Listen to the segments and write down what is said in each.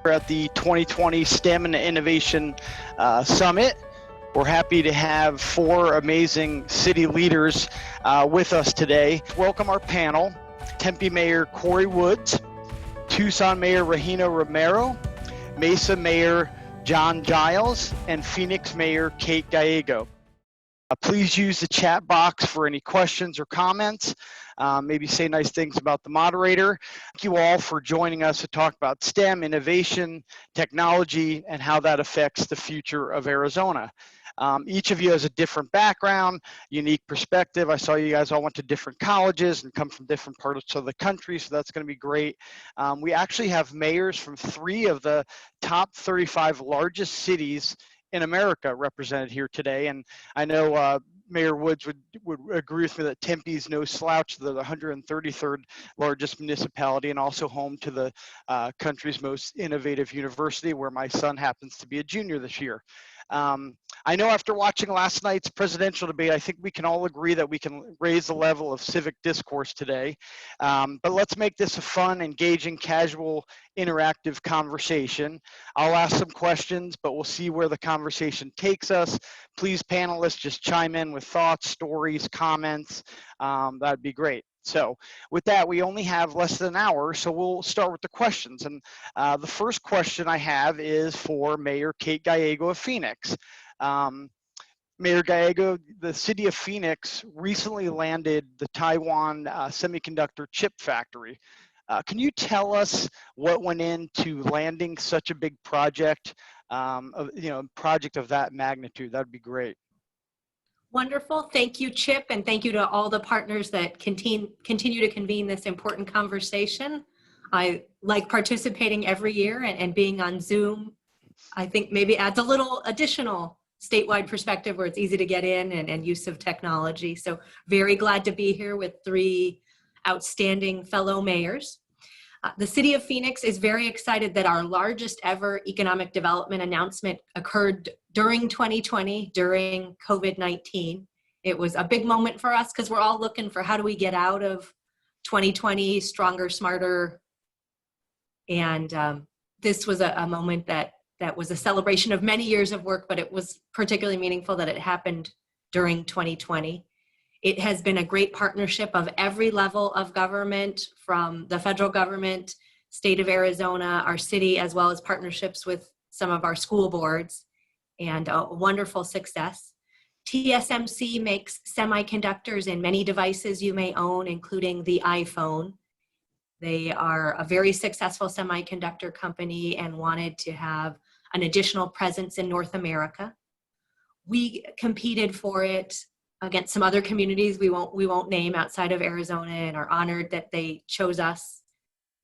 We're at the 2020 STEM and Innovation Summit. We're happy to have four amazing city leaders with us today. Welcome our panel: Tempe Mayor Corey Woods, Tucson Mayor Regina Romero, Mesa Mayor John Giles, and Phoenix Mayor Kate Gallego. Please use the chat box for any questions or comments. Maybe say nice things about the moderator. Thank you all for joining us to talk about STEM, innovation, technology, and how that affects the future of Arizona. Each of you has a different background, unique perspective. I saw you guys all went to different colleges and come from different parts of the country, so that's going to be great. We actually have mayors from 3 of the top 35 largest cities in America represented here today, and I know Mayor Woods would agree with me that Tempe is no slouch. They're the 133rd largest municipality and also home to the country's most innovative university, where my son happens to be a junior this year. I know after watching last night's presidential debate, I think we can all agree that we can raise the level of civic discourse today. But let's make this a fun, engaging, casual, interactive conversation. I'll ask some questions, but we'll see where the conversation takes us. Please, panelists, just chime in with thoughts, stories, comments. That'd be great. So with that, we only have less than an hour, so we'll start with the questions. And the first question I have is for Mayor Kate Gallego of Phoenix. Mayor Gallego, the city of Phoenix recently landed the Taiwan semiconductor chip factory. Can you tell us what went into landing such a big project, project of that magnitude? That'd be great. Wonderful. Thank you, Chip, and thank you to all the partners that continue to convene this important conversation. I like participating every year, and being on Zoom, I think maybe adds a little additional statewide perspective where it's easy to get in and use of technology. So very glad to be here with 3 outstanding fellow mayors. The city of Phoenix is very excited that our largest ever economic development announcement occurred during 2020, during COVID-19. It was a big moment for us because we're all looking for how do we get out of 2020 stronger, smarter. And this was a moment that was a celebration of many years of work, but it was particularly meaningful that it happened during 2020. It has been a great partnership of every level of government, from the federal government, state of Arizona, our city, as well as partnerships with some of our school boards, and a wonderful success. TSMC makes semiconductors in many devices you may own, including the iPhone. They are a very successful semiconductor company and wanted to have an additional presence in North America. We competed for it against some other communities we won't name outside of Arizona, and are honored that they chose us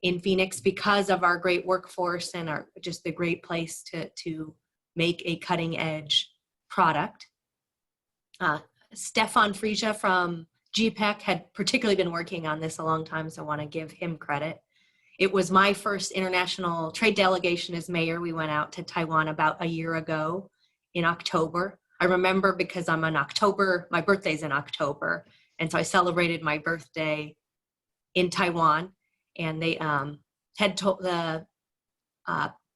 in Phoenix because of our great workforce and our just the great place to make a cutting edge product. Stefan Frisia from GPEC had particularly been working on this a long time, so I want to give him credit. It was my first international trade delegation as mayor. We went out to Taiwan about a year ago in October. I remember because my birthday's in October, and so I celebrated my birthday in Taiwan, and they had told the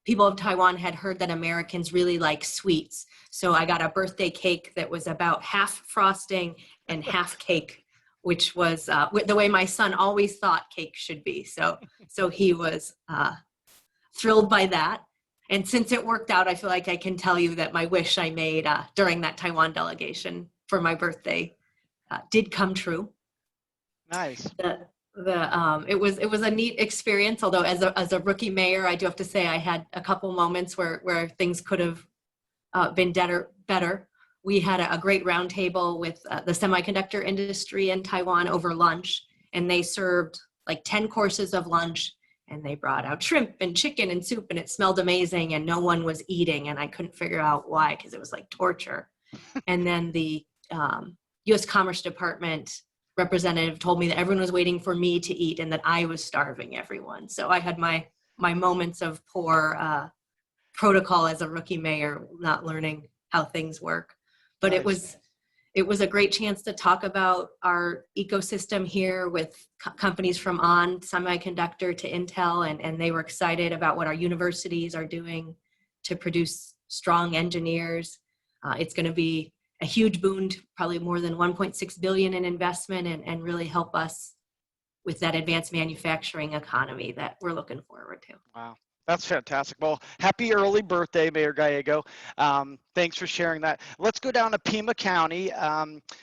people of Taiwan had heard that Americans really like sweets. So I got a birthday cake that was about half frosting and half cake, which was the way my son always thought cake should be. So he was thrilled by that. And since it worked out, I feel like I can tell you that my wish I made during that Taiwan delegation for my birthday did come true. Nice. It was a neat experience. Although as a rookie mayor, I do have to say I had a couple moments where things could have been better. We had a great roundtable with the semiconductor industry in Taiwan over lunch, and they served like 10 courses of lunch. And they brought out shrimp and chicken and soup, and it smelled amazing, and no one was eating, and I couldn't figure out why, because it was like torture. And then the U.S. Commerce Department representative told me that everyone was waiting for me to eat and that I was starving everyone. So I had my moments of poor protocol as a rookie mayor, not learning how things work. But nice. it was a great chance to talk about our ecosystem here with companies from ON Semiconductor to Intel, and they were excited about what our universities are doing to produce strong engineers. It's going to be a huge boon, probably more than 1.6 billion in investment, and really help us with that advanced manufacturing economy that we're looking forward to. Wow. That's fantastic. Well, happy early birthday, Mayor Gallego. Thanks for sharing that. Let's go down to Pima County.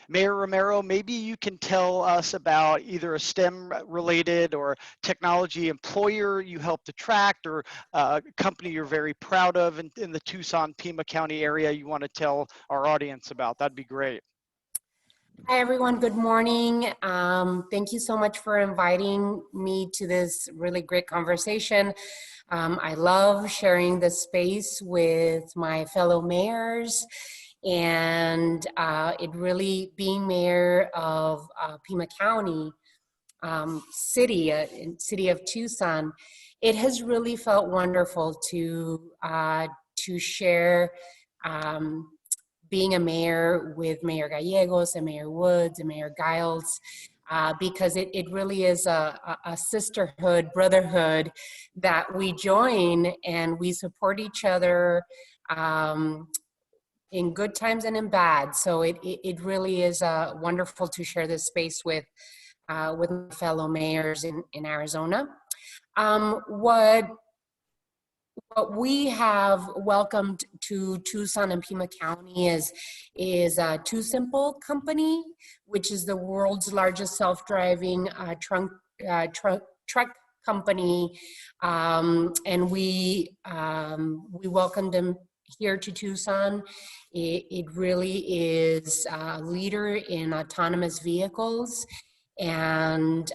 Mayor Romero, maybe you can tell us about either a STEM-related or technology employer you helped attract, or a company you're very proud of in the Tucson, Pima County area you want to tell our audience about. That'd be great. Hi, everyone. Good morning. Thank you so much for inviting me to this really great conversation. I love sharing the space with my fellow mayors, and it really being mayor of Pima County, city of Tucson, it has really felt wonderful to share being a mayor with Mayor Gallegos and Mayor Woods and Mayor Giles, because it really is a sisterhood, brotherhood that we join, and we support each other in good times and in bad. So it really is wonderful to share this space with my fellow mayors in Arizona. What we have welcomed to Tucson and Pima County is a Too Simple company, which is the world's largest self-driving truck company, and we welcomed them here to Tucson. It really is a leader in autonomous vehicles, and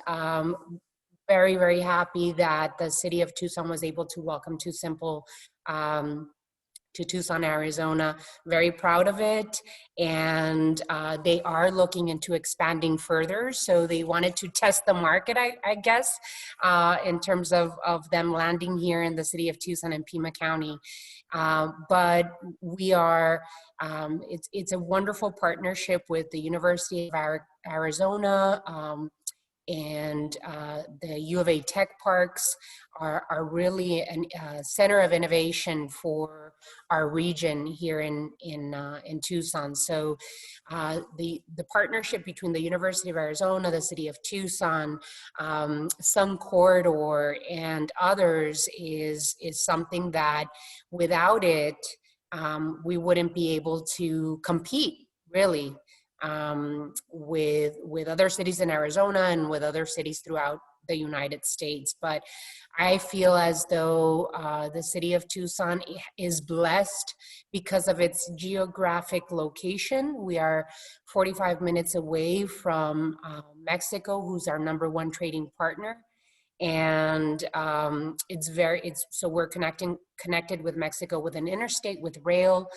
very, very happy that the city of Tucson was able to welcome Too Simple to Tucson, Arizona. Very proud of it, and they are looking into expanding further. So they wanted to test the market, I guess, in terms of them landing here in the city of Tucson and Pima County. But we are, it's a wonderful partnership with the University of Arizona, and the U of A Tech Parks are really a center of innovation for our region here in Tucson. So the partnership between the University of Arizona, the city of Tucson, Sun Corridor, and others is something that without it, we wouldn't be able to compete, really, with other cities in Arizona and with other cities throughout the United States. But I feel as though the city of Tucson is blessed because of its geographic location. We are 45 minutes away from Mexico, who's our #1 trading partner. And so we're connected with Mexico with an interstate, with rail,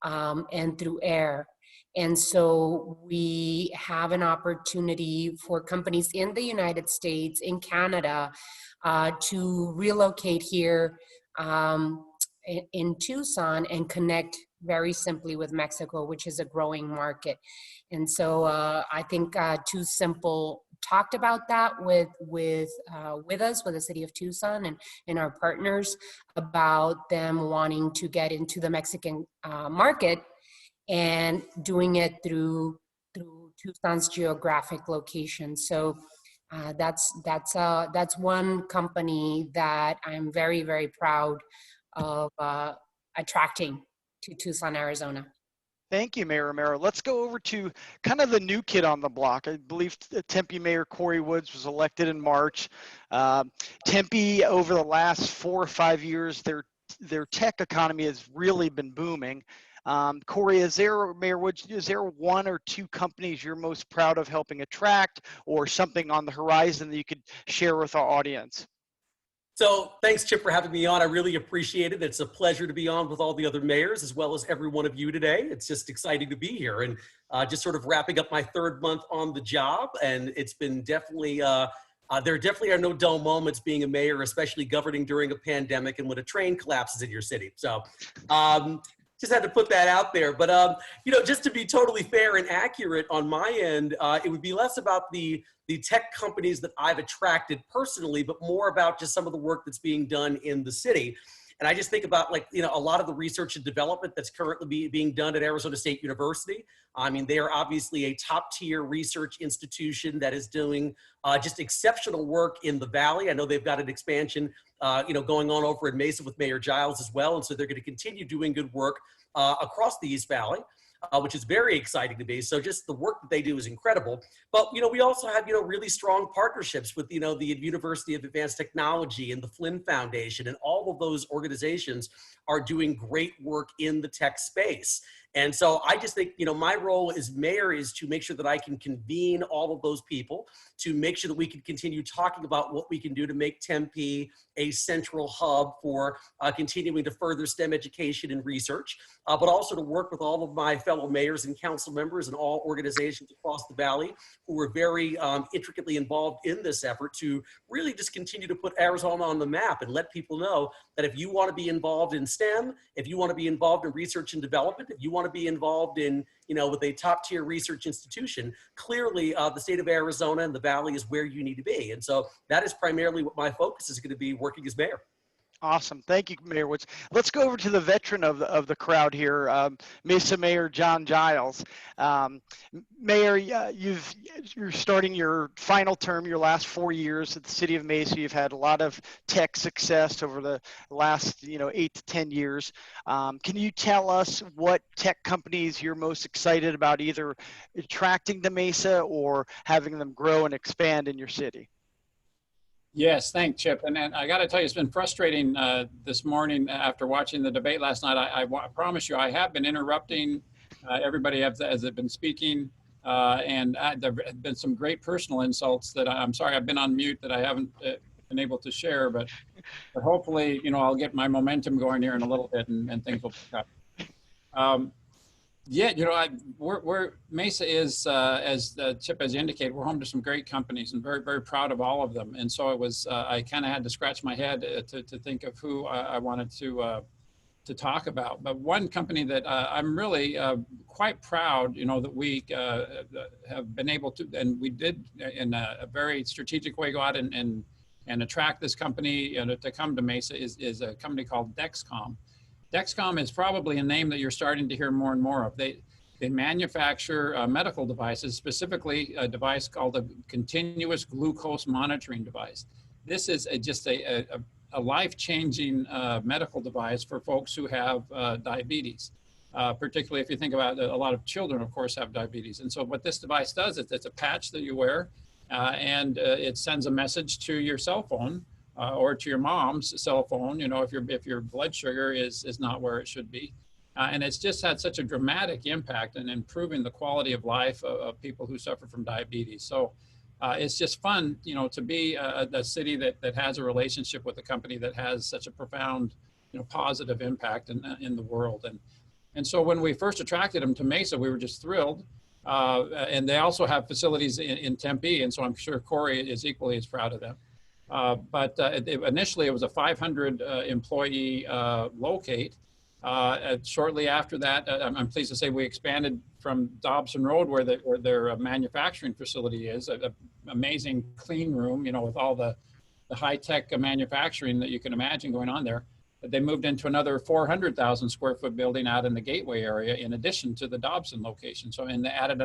and through air. And so we have an opportunity for companies in the United States, in Canada, to relocate here in Tucson and connect very simply with Mexico, which is a growing market. And so I think Too Simple talked about that with us, with the city of Tucson and our partners, about them wanting to get into the Mexican market, and doing it through Tucson's geographic location. So that's one company that I'm very, very proud of attracting to Tucson, Arizona. Thank you, Mayor Romero. Let's go over to kind of the new kid on the block. I believe Tempe Mayor Corey Woods was elected in March. Tempe, over the last 4 or 5 years, their tech economy has really been booming. Corey, Mayor Woods, is there 1 or 2 companies you're most proud of helping attract, or something on the horizon that you could share with our audience? So thanks, Chip, for having me on. I really appreciate it. It's a pleasure to be on with all the other mayors, as well as every one of you today. It's just exciting to be here, and just sort of wrapping up my 3rd month on the job. And it's been definitely, there definitely are no dull moments being a mayor, especially governing during a pandemic and when a train collapses in your city. So just had to put that out there. But, just to be totally fair and accurate on my end, it would be less about the tech companies that I've attracted personally, but more about just some of the work that's being done in the city. And I just think about a lot of the research and development that's currently being done at Arizona State University. I mean, they are obviously a top tier research institution that is doing just exceptional work in the Valley. I know they've got an expansion, going on over in Mesa with Mayor Giles as well. And so they're going to continue doing good work across the East Valley. Which is very exciting to me. So just the work that they do is incredible. But, we also have, really strong partnerships with, the University of Advanced Technology and the Flynn Foundation, and all of those organizations are doing great work in the tech space. And so I just think, my role as mayor is to make sure that I can convene all of those people, to make sure that we can continue talking about what we can do to make Tempe a central hub for continuing to further STEM education and research, but also to work with all of my fellow mayors and council members and all organizations across the Valley who are very intricately involved in this effort to really just continue to put Arizona on the map and let people know that if you want to be involved in STEM, if you want to be involved in research and development, if you want to be involved in, with a top tier research institution, clearly the state of Arizona and the Valley is where you need to be. And so that is primarily what my focus is going to be working as mayor. Awesome. Thank you, Mayor Woods. Let's go over to the veteran of the crowd here, Mesa Mayor John Giles. Mayor, you're starting your final term, your last 4 years at the city of Mesa. You've had a lot of tech success over the last 8 to 10 years. Can you tell us what tech companies you're most excited about either attracting to Mesa or having them grow and expand in your city? Yes, thanks, Chip. And I got to tell you, it's been frustrating this morning after watching the debate last night. I promise you, I have been interrupting everybody as they've been speaking. And there have been some great personal insults that I'm sorry I've been on mute that I haven't been able to share. But hopefully, I'll get my momentum going here in a little bit and things will pick up. Yeah, we're Mesa is, as Chip has indicated, we're home to some great companies and very, very proud of all of them. And so it was, I kind of had to scratch my head to think of who I wanted to talk about. But one company that I'm really quite proud, that we have been able to, and we did in a very strategic way, go out and attract this company to come to Mesa is a company called Dexcom. Dexcom is probably a name that you're starting to hear more and more of. They manufacture medical devices, specifically a device called a continuous glucose monitoring device. This is just a life-changing medical device for folks who have diabetes, particularly if you think about a lot of children, of course, have diabetes. And so what this device does is it's a patch that you wear, and it sends a message to your cell phone or to your mom's cell phone, if your blood sugar is not where it should be. And it's just had such a dramatic impact in improving the quality of life of people who suffer from diabetes. So it's just fun, to be a city that has a relationship with a company that has such a profound, positive impact in the world. And so when we first attracted them to Mesa, we were just thrilled. And they also have facilities in Tempe. And so I'm sure Corey is equally as proud of them. But initially, it was a 500 employee locate. Shortly after that, I'm pleased to say we expanded from Dobson Road, where their manufacturing facility is, an amazing clean room, with all the high-tech manufacturing that you can imagine going on there. But they moved into another 400,000 square foot building out in the Gateway area, in addition to the Dobson location. And they added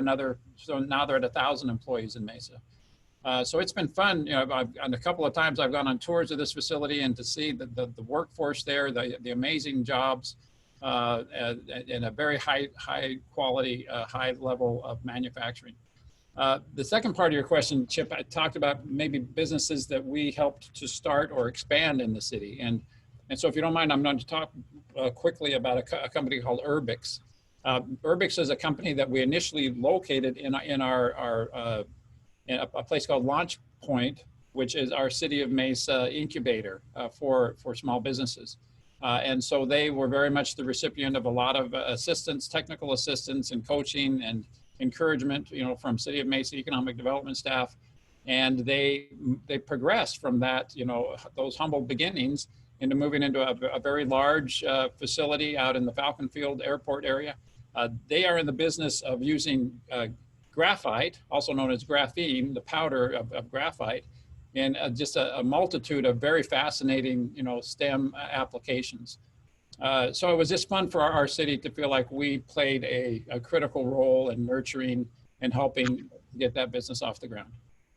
so now they're at 1,000 employees in Mesa. So it's been fun. On a couple of times I've gone on tours of this facility and to see the workforce there, the amazing jobs, and a very high quality, high level of manufacturing. The second part of your question, Chip, I talked about maybe businesses that we helped to start or expand in the city. And so if you don't mind, I'm going to talk quickly about a company called Urbix. Urbix is a company that we initially located in a place called Launch Point, which is our City of Mesa incubator for small businesses. And so they were very much the recipient of a lot of assistance, technical assistance and coaching and encouragement, from City of Mesa economic development staff. And they progressed from that, those humble beginnings into moving into a very large facility out in the Falcon Field Airport area. They are in the business of using graphite, also known as graphene, the powder of graphite, in just a multitude of very fascinating, STEM applications. So it was just fun for our city to feel like we played a critical role in nurturing and helping get that business off the ground.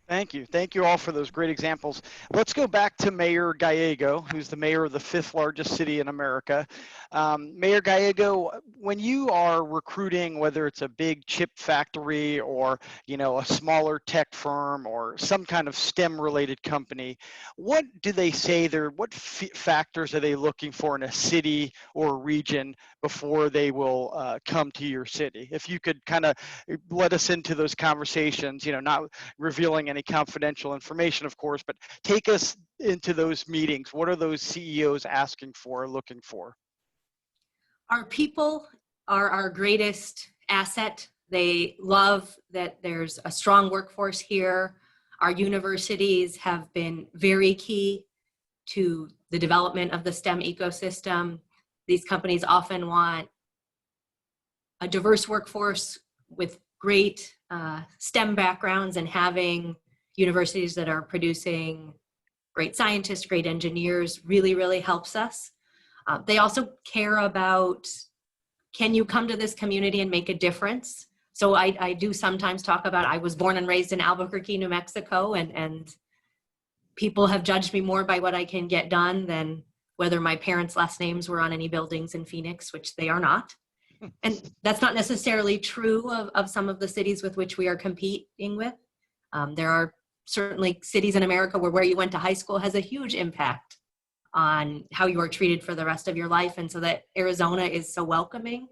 Thank you. Thank you all for those great examples. Let's go back to Mayor Gallego, who's the mayor of the 5th largest city in America. Mayor Gallego, when you are recruiting, whether it's a big chip factory or, a smaller tech firm or some kind of STEM related company, what do they say what factors are they looking for in a city or a region before they will come to your city? If you could kind of let us into those conversations, not revealing any confidential information, of course, but take us into those meetings. What are those CEOs asking for, looking for? Our people are our greatest asset. They love that there's a strong workforce here. Our universities have been very key to the development of the STEM ecosystem. These companies often want a diverse workforce with great STEM backgrounds, and having universities that are producing great scientists, great engineers really, really helps us. They also care about, can you come to this community and make a difference? So I do sometimes talk about, I was born and raised in Albuquerque, New Mexico, and people have judged me more by what I can get done than whether my parents' last names were on any buildings in Phoenix, which they are not. And that's not necessarily true of some of the cities with which we are competing with. There are certainly cities in America where you went to high school has a huge impact on how you are treated for the rest of your life. And so that Arizona is so welcoming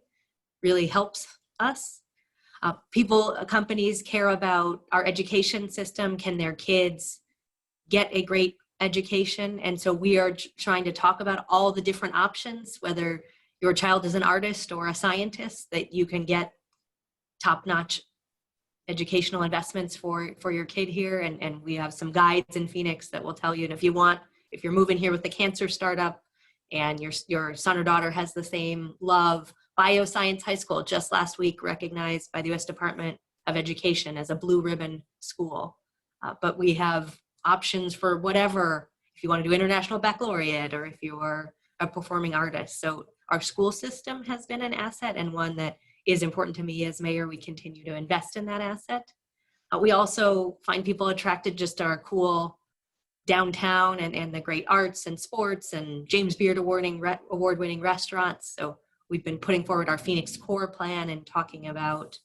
really helps us. Companies care about our education system. Can their kids get a great education? And so we are trying to talk about all the different options, whether your child is an artist or a scientist, that you can get top-notch educational investments for your kid here. And we have some guides in Phoenix that will tell you, and if you're moving here with the cancer startup and your son or daughter has the same love, Bioscience High School just last week recognized by the U.S. Department of Education as a blue ribbon school. But we have options for whatever, if you want to do International Baccalaureate or if you are a performing artist. So our school system has been an asset, and one that is important to me as mayor. We continue to invest in that asset. We also find people attracted just to our cool downtown and the great arts and sports and James Beard award-winning restaurants. So we've been putting forward our Phoenix Core plan and talking about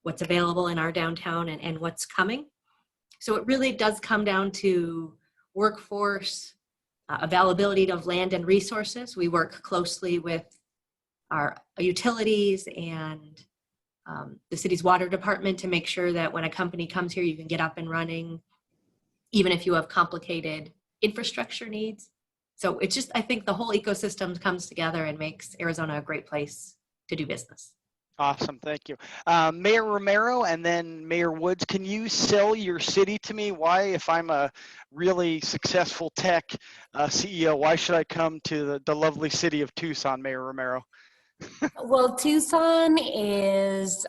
what's available in our downtown and what's coming. So it really does come down to workforce, availability of land and resources. We work closely with our utilities and the city's water department to make sure that when a company comes here, you can get up and running, even if you have complicated infrastructure needs. So it's just, I think the whole ecosystem comes together and makes Arizona a great place to do business. Awesome, thank you. Mayor Romero and then Mayor Woods, can you sell your city to me? Why, if I'm a really successful tech CEO, why should I come to the lovely city of Tucson, Mayor Romero? Well, Tucson is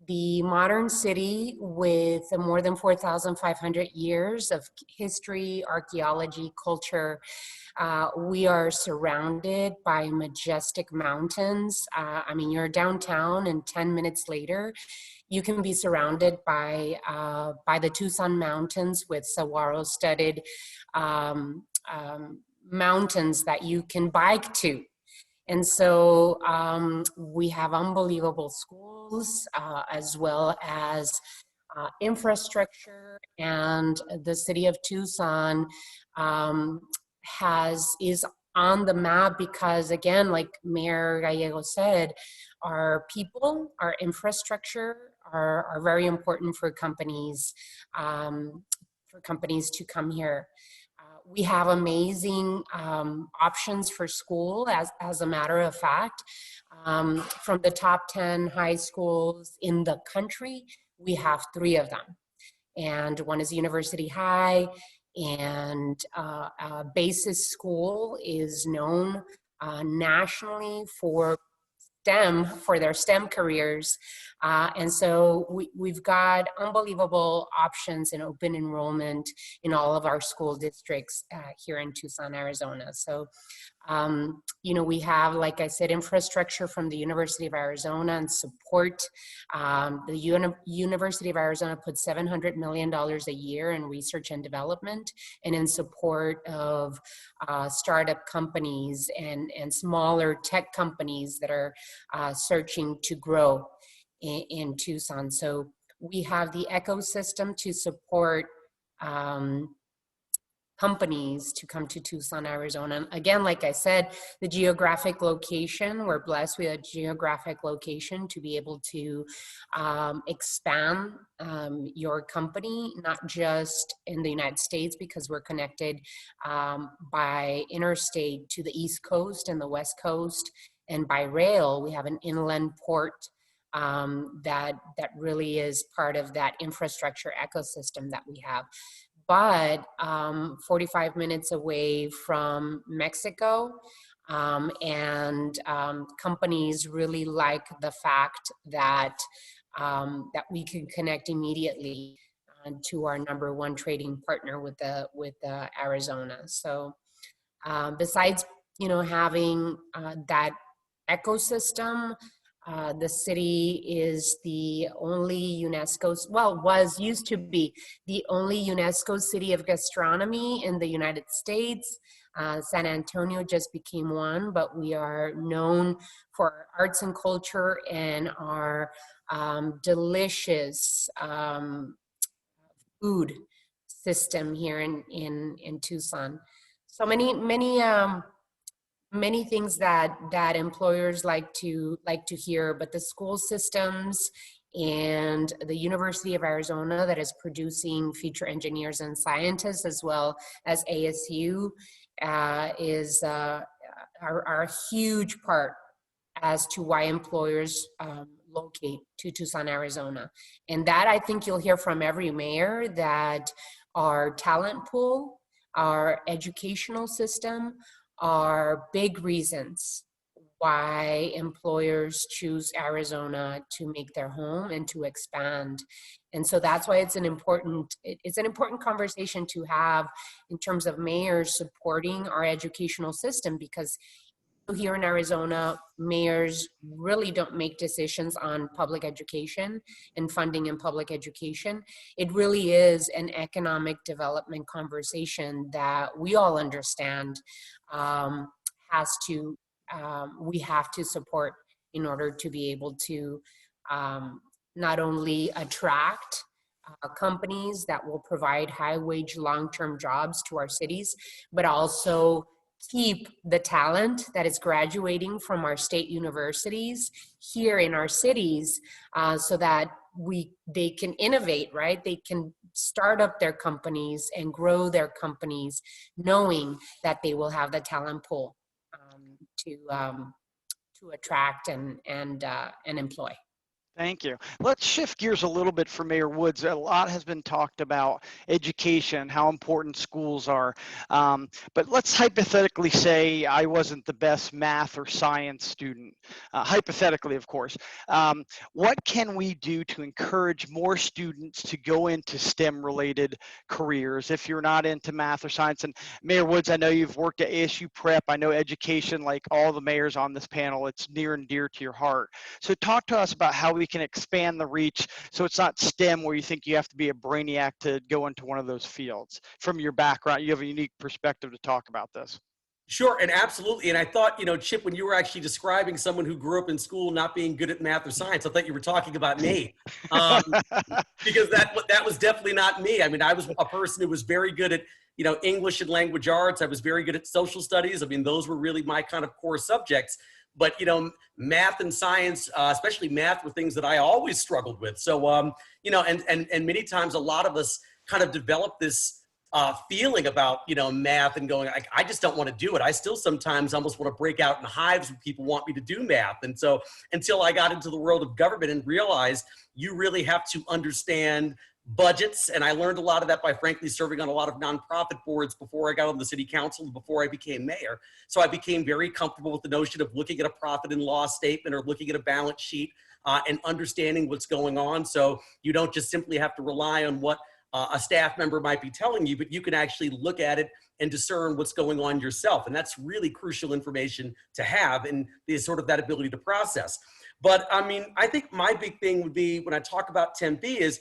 the modern city with more than 4,500 years of history, archaeology, culture. We are surrounded by majestic mountains. You're downtown, and 10 minutes later, you can be surrounded by the Tucson Mountains with saguaro-studded mountains that you can bike to. And so we have unbelievable schools as well as infrastructure, and the city of Tucson is on the map because, again, like Mayor Gallego said, our people, our infrastructure are very important for companies to come here. We have amazing options for school, as a matter of fact. From the top 10 high schools in the country, we have 3 of them. And one is University High, And Basis School is known nationally for their STEM careers. And so we've got unbelievable options in open enrollment in all of our school districts here in Tucson, Arizona. So we have, like I said, infrastructure from the University of Arizona and support. The University of Arizona puts $700 million a year in research and development and in support of startup companies and smaller tech companies that are searching to grow in Tucson. So we have the ecosystem to support companies to come to Tucson, Arizona. Again, like I said, the geographic location, we're blessed with a geographic location to be able to expand your company, not just in the United States, because we're connected by interstate to the East Coast and the West Coast, and by rail, we have an inland port that really is part of that infrastructure ecosystem that we have. But 45 minutes away from Mexico, and companies really like the fact that we can connect immediately to our #1 trading partner with Arizona. So besides having that ecosystem, the city is the only used to be the only UNESCO city of gastronomy in the United States. San Antonio just became one, but we are known for our arts and culture and our delicious food system here in Tucson. So many things that employers like to hear, but the school systems and the University of Arizona that is producing future engineers and scientists, as well as ASU, is are a huge part as to why employers locate to Tucson, Arizona. And that, I think you'll hear from every mayor, that our talent pool, our educational system, are big reasons why employers choose Arizona to make their home and to expand. And so that's why it's an important conversation to have in terms of mayors supporting our educational system, because here in Arizona, mayors really don't make decisions on public education and funding in public education. It really is an economic development conversation that we all understand we have to support in order to be able to not only attract companies that will provide high-wage, long-term jobs to our cities, but also keep the talent that is graduating from our state universities here in our cities, so that they can innovate, right? They can start up their companies and grow their companies, knowing that they will have the talent pool to attract and employ. Thank you. Let's shift gears a little bit for Mayor Woods. A lot has been talked about education, how important schools are. But let's hypothetically say I wasn't the best math or science student, hypothetically, of course. What can we do to encourage more students to go into STEM-related careers if you're not into math or science? And Mayor Woods, I know you've worked at ASU Prep. I know education, like all the mayors on this panel, it's near and dear to your heart. So talk to us about how we can expand the reach so it's not STEM where you think you have to be a brainiac to go into one of those fields. From your background, you have a unique perspective to talk about this. Sure, and absolutely. And I thought, Chip, when you were actually describing someone who grew up in school not being good at math or science, I thought you were talking about me. Because that was definitely not me. I mean, I was a person who was very good at, English and language arts. I was very good at social studies. I mean, those were really my kind of core subjects. But, math and science, especially math, were things that I always struggled with. So, and many times a lot of us kind of develop this feeling about, math and going, I just don't want to do it. I still sometimes almost want to break out in hives when people want me to do math. And so until I got into the world of government and realized you really have to understand budgets. And I learned a lot of that by frankly serving on a lot of nonprofit boards before I got on the city council and before I became mayor. So I became very comfortable with the notion of looking at a profit and loss statement or looking at a balance sheet and understanding what's going on. So you don't just simply have to rely on what a staff member might be telling you, but you can actually look at it and discern what's going on yourself. And that's really crucial information to have, and there's sort of that ability to process. But I mean, I think my big thing would be when I talk about Tempe is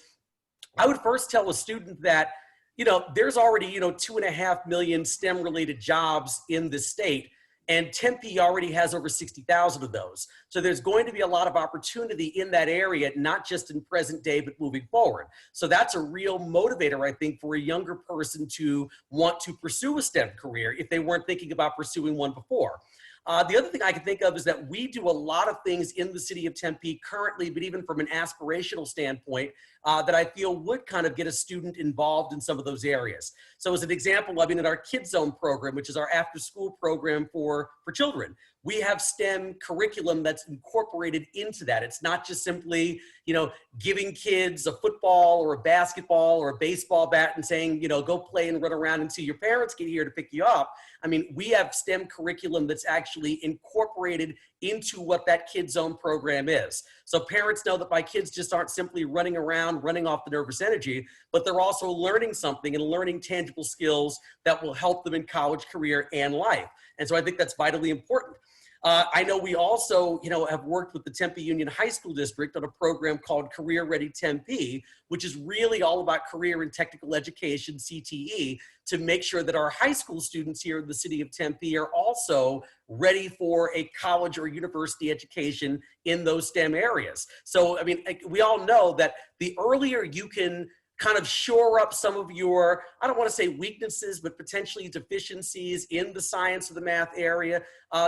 I would first tell a student that, you know, there's already, you know, 2.5 million STEM related jobs in the state. And Tempe already has over 60,000 of those. So there's going to be a lot of opportunity in that area, not just in present day, but moving forward. So that's a real motivator, I think, for a younger person to want to pursue a STEM career if they weren't thinking about pursuing one before. The other thing I can think of is that we do a lot of things in the city of Tempe currently, but even from an aspirational standpoint, that I feel would kind of get a student involved in some of those areas. So as an example, I mean, in our Kids Zone program, which is our after school program for children, we have STEM curriculum that's incorporated into that. It's not just simply, you know, giving kids a football or a basketball or a baseball bat and saying, you know, go play and run around until your parents get here to pick you up. I mean, we have STEM curriculum that's actually incorporated into what that Kids Zone program is. So parents know that my kids just aren't simply running around, running off the nervous energy, but they're also learning something and learning tangible skills that will help them in college, career, and life. And so I think that's vitally important. I know we also, you know, have worked with the Tempe Union High School District on a program called Career Ready Tempe, which is really all about career and technical education, CTE, to make sure that our high school students here in the city of Tempe are also ready for a college or university education in those STEM areas. So, I mean, we all know that the earlier you can kind of shore up some of your, I don't want to say weaknesses, but potentially deficiencies in the science or the math area,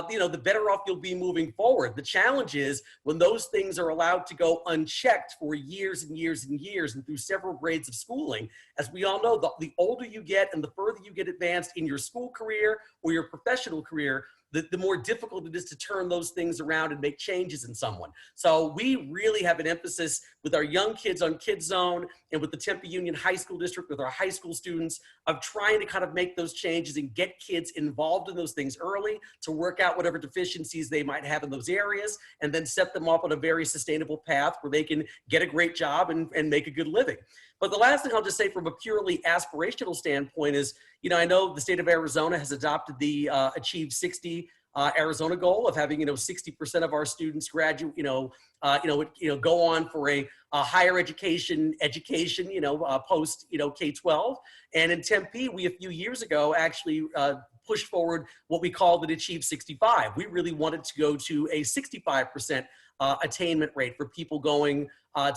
you know, the better off you'll be moving forward. The challenge is when those things are allowed to go unchecked for years and years and years and through several grades of schooling. As we all know, the older you get and the further you get advanced in your school career or your professional career, the more difficult it is to turn those things around and make changes in someone. So we really have an emphasis with our young kids on Kids Zone and with the Tempe Union High School District, with our high school students, of trying to kind of make those changes and get kids involved in those things early to work out whatever deficiencies they might have in those areas and then set them up on a very sustainable path where they can get a great job and make a good living. But the last thing I'll just say from a purely aspirational standpoint is, you know, I know the state of Arizona has adopted the Achieve 60 Arizona goal of having, you know, 60% of our students graduate, go on for a higher education, you know, post, you know, K-12. And in Tempe, we a few years ago actually pushed forward what we called the Achieve 65. We really wanted to go to a 65% attainment rate for people going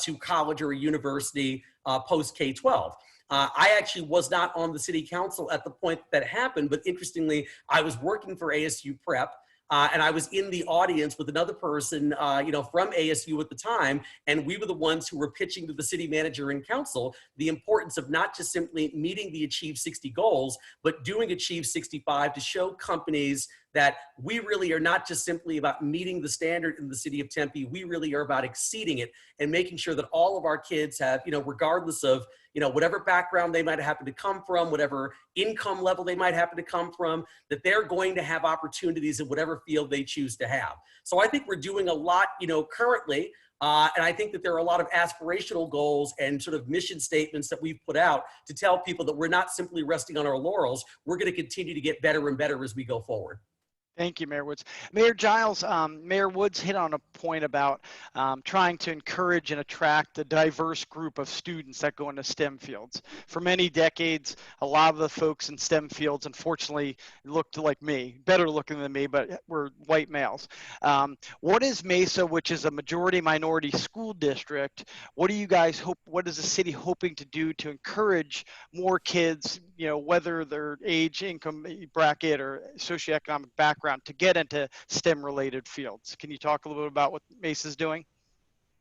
to college or a university post K-12. I actually was not on the city council at the point that happened, but interestingly, I was working for ASU Prep, and I was in the audience with another person, from ASU at the time, and we were the ones who were pitching to the city manager and council the importance of not just simply meeting the Achieve 60 goals, but doing Achieve 65 to show companies that we really are not just simply about meeting the standard in the city of Tempe, we really are about exceeding it and making sure that all of our kids have, regardless of, whatever background they might happen to come from, whatever income level they might happen to come from, that they're going to have opportunities in whatever field they choose to have. So I think we're doing a lot, currently, and I think that there are a lot of aspirational goals and sort of mission statements that we've put out to tell people that we're not simply resting on our laurels. We're going to continue to get better and better as we go forward. Thank you, Mayor Woods. Mayor Giles, Mayor Woods hit on a point about trying to encourage and attract a diverse group of students that go into STEM fields. For many decades, a lot of the folks in STEM fields, unfortunately, looked like me, better looking than me, but were white males. What is Mesa, which is a majority minority school district, what do you guys hope, what is the city hoping to do to encourage more kids, whether their age, income bracket, or socioeconomic background, to get into STEM related fields? Can you talk a little bit about what Mesa's doing?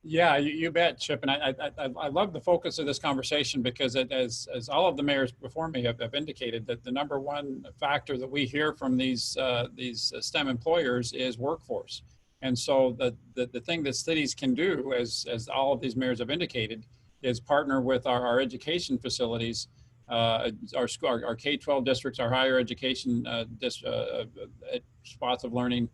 Yeah, you bet, Chip. And I love the focus of this conversation because as all of the mayors before me have indicated, that the number one factor that we hear from these STEM employers is workforce. And so the thing that cities can do, as all of these mayors have indicated, is partner with our education facilities, our K-12 districts, our higher education spots of learning,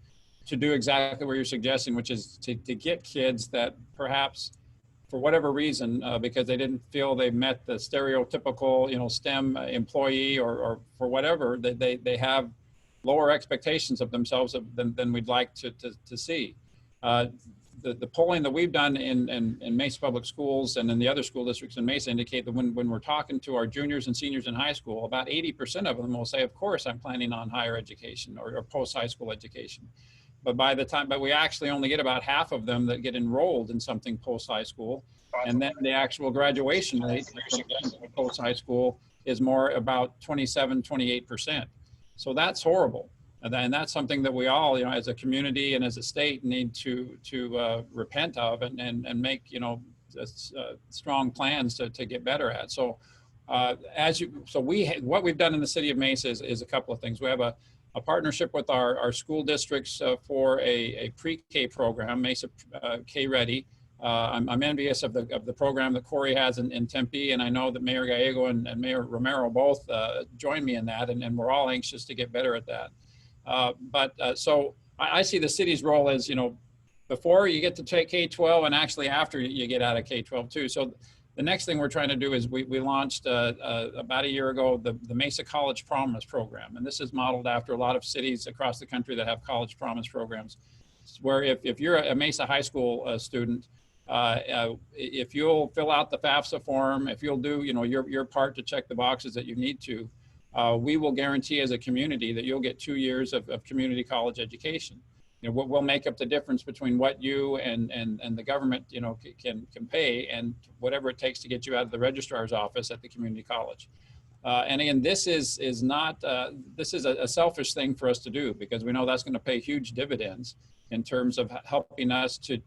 to do exactly what you're suggesting, which is to get kids that perhaps, for whatever reason, because they didn't feel they met the stereotypical, STEM employee, or for whatever, they have lower expectations of themselves than we'd like to see. The polling that we've done in Mesa Public Schools and in the other school districts in Mesa indicate that when we're talking to our juniors and seniors in high school, about 80% of them will say, of course, I'm planning on higher education or post-high school education. But we actually only get about half of them that get enrolled in something post-high school. And then the actual graduation rate from post-high school is more about 27, 28%. So that's horrible. And that's something that we all, as a community and as a state, need to repent of and make, strong plans to get better at. So what we've done in the city of Mesa is a couple of things. We have a partnership with our school districts for a pre-K program, Mesa K Ready. I'm envious of the program that Corey has in Tempe, and I know that Mayor Gallego and Mayor Romero both join me in that, and we're all anxious to get better at that. So I see the city's role as, before you get to take K-12 and actually after you get out of K-12 too. So the next thing we're trying to do is we launched about a year ago the Mesa College Promise program. And this is modeled after a lot of cities across the country that have College Promise programs, where if you're a Mesa High School student, if you'll fill out the FAFSA form, if you'll do your part to check the boxes that you need to, we will guarantee as a community that you'll get 2 years of community college education. We'll make up the difference between what you and the government can pay, and whatever it takes to get you out of the registrar's office at the community college. And again, this is not this is a selfish thing for us to do, because we know that's going to pay huge dividends in terms of helping us to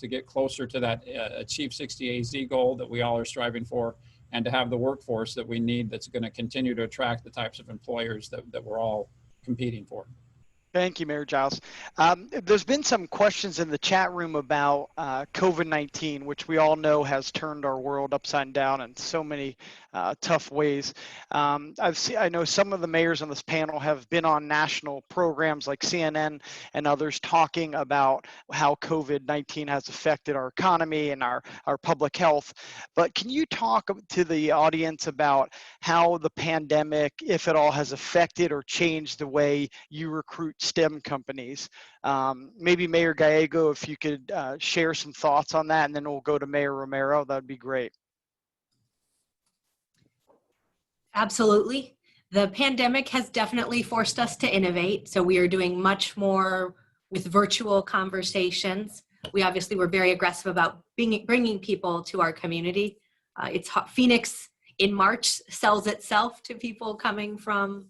get closer to that achieve 60 AZ goal that we all are striving for, and to have the workforce that we need that's going to continue to attract the types of employers that we're all competing for. Thank you, Mayor Giles. There's been some questions in the chat room about COVID-19, which we all know has turned our world upside down in so many tough ways. I know some of the mayors on this panel have been on national programs like CNN and others talking about how COVID-19 has affected our economy and our public health. But can you talk to the audience about how the pandemic, if at all, has affected or changed the way you recruit STEM companies? Maybe Mayor Gallego, if you could share some thoughts on that, and then we'll go to Mayor Romero, that'd be great. Absolutely. The pandemic has definitely forced us to innovate. So we are doing much more with virtual conversations. We obviously were very aggressive about bringing people to our community. Phoenix in March sells itself to people coming from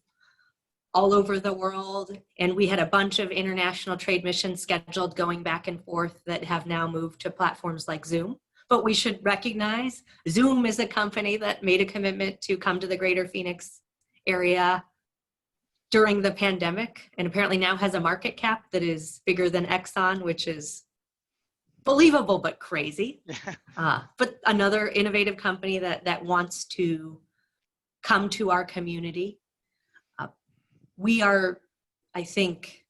all over the world. And we had a bunch of international trade missions scheduled going back and forth that have now moved to platforms like Zoom. But we should recognize Zoom is a company that made a commitment to come to the greater Phoenix area during the pandemic, and apparently now has a market cap that is bigger than Exxon, which is believable but crazy. But another innovative company that wants to come to our community. We are, I think,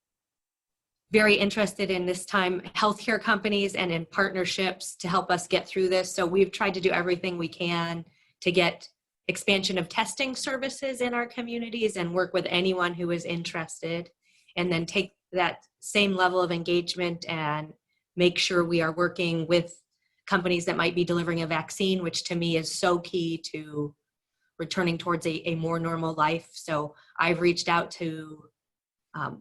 very interested in this time healthcare companies and in partnerships to help us get through this. So we've tried to do everything we can to get expansion of testing services in our communities and work with anyone who is interested, and then take that same level of engagement and make sure we are working with companies that might be delivering a vaccine, which to me is so key to returning towards a more normal life. So I've reached out to